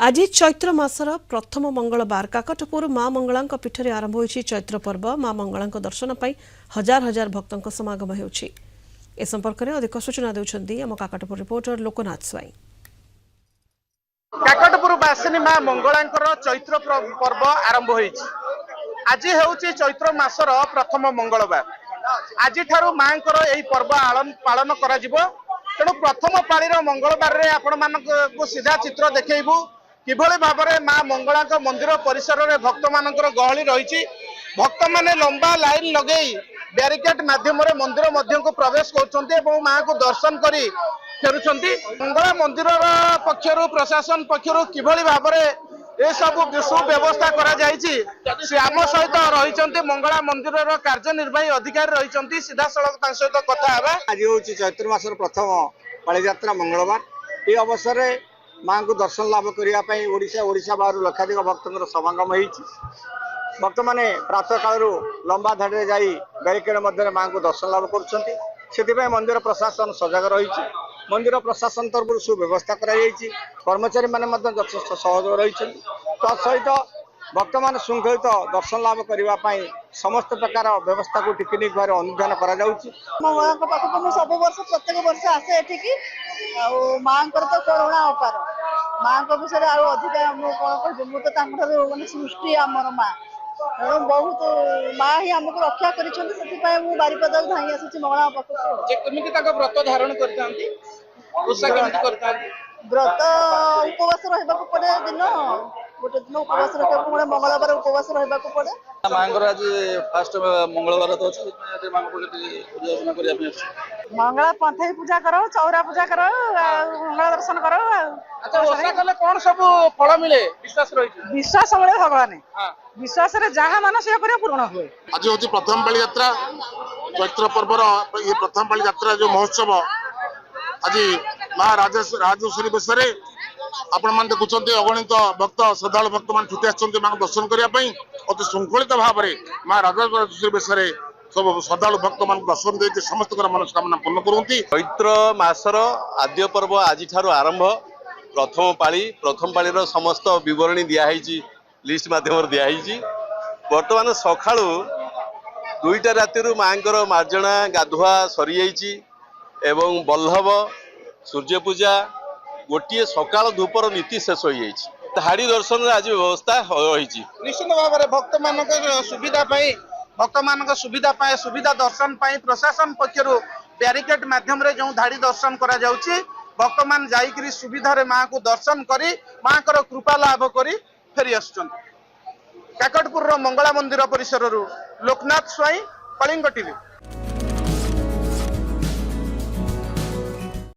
आज चैत्र मासर प्रथम मंगलवार काकटपुर माँ मंगला पीठ में आरंभ होइछि चैत्र पर्व। माँ मंगला दर्शन पर हजार हजार भक्तों समागम होउछि। ए संपर्क में अधिक सूचना देउछन्ती आम काकटपुर रिपोर्टर लोकनाथ स्वाई। काकटपुर बासिनी माँ मंगला चैत्र पर्व आरंभ होइछि। आज हेउछि चैत्र मासर प्रथम मंगलवार। आज ठारू माँ यही पर्व पालन करा जिवो। तेणु प्रथम पाळीर मंगलवार रे आपण मानक सीधा चित्र देखैबू किभଳି भाबरे माँ मंगला मंदिर परिसर में भक्त मानकर गहली रही। भक्त माने लंबा लाइन लगे ब्यारिकेड माध्यम मंदिर मध्य को प्रवेश कर माँ को दर्शन करी फेरुछंती। मंगला मंदिर पक्षरु प्रशासन पक्षरु किभଳି भाबरे ए सब सुव्यवस्था करा जायछि से आम सहित रही मंगला मंदिर कार्यनिर्वाही अधिकारी रही। सीधा सड़क सहित कथा हेबा। आज हूँ चैत्र मासर प्रथम पाली यात्रा मंगलवार। ये अवसर में माँ को दर्शन लाभ करने ओडिशा बाहर लक्षाधिक भक्तों समागम होती। भक्त मैंने प्रातः काल लंबा धाड़ी जा बैरिकेड मध्य माँ को दर्शन लाभ कर मंदिर प्रशासन सजग रही। मंदिर प्रशासन तरफ सुव्यवस्था कर्मचारी मैंने यथेष सहयोग रही। तत्सहित भक्त मान श्रृंखलित दर्शन लाभ करने समस्त प्रकार व्यवस्था को टेक्निक भाव अनुधान कर सब वर्ष प्रत्येक वर्ष आसे एठिकी माँ तो करुणा अपार। माँ विषय अधिक कौन कह सृष्टि आमर माँ बहुत माँ ही आमको रक्षा कर बारिपद धाई आसी मंगला पाखक व्रत धारण व्रत उपवास रहा पड़े दिन गोटे दिन उपवास रहा पड़े मंगलवार उपवास रहा पड़े। माँ आज फास्ट मंगलवार तो मंगला पंथई पूजा करो चौरा पूजा करो मंगला दर्शन करो। कौन सब फल मिले विश्वास रही विश्वास मिले भगवान विश्वास जहाँ मानसिक कर पूर्ण हुए। आज हूँ प्रथम पाली यात्रा चैत्र पर्वर ये प्रथम पाली यात्रा जो महोत्सव आज माँ राजेश्वरी बेशे आपण मैंने देखुं अगणित भक्त श्रद्धा भक्त मान छुटी आसते माँ दर्शन करने अति श्रृंखलित भाव में माँ राजेश्वरी बेशे सब श्रद्धा भक्त मान दर्शन देते समस्त मनोकामना पूर्ण करती। चैत्र मासर आद्य पर्व आज आरंभ प्रथम पाली समस्त विवरणी दिखाई लिस्ट मध्यम दिखाई। बर्तमान सका 2टा राति माँ मार्जना गाधुआ सरी एवं बल्लभ सूर्य पूजा गोटे सकाल धूपर नीति शेष हो धाड़ी दर्शन आज व्यवस्था रही। निश्चित भाव में भक्त मान सुविधा दर्शन प्रशासन पक्षर बैरिकेड माध्यम जो धाड़ी दर्शन करा भक्त मान जाइकरी सुविधा रे माँ को दर्शन करी माँ कृपा लाभ करी फेरी आसुचंती। काकटपुर मंगला मंदिर परिसर लोकनाथ स्वाई, कलिंग टीवी।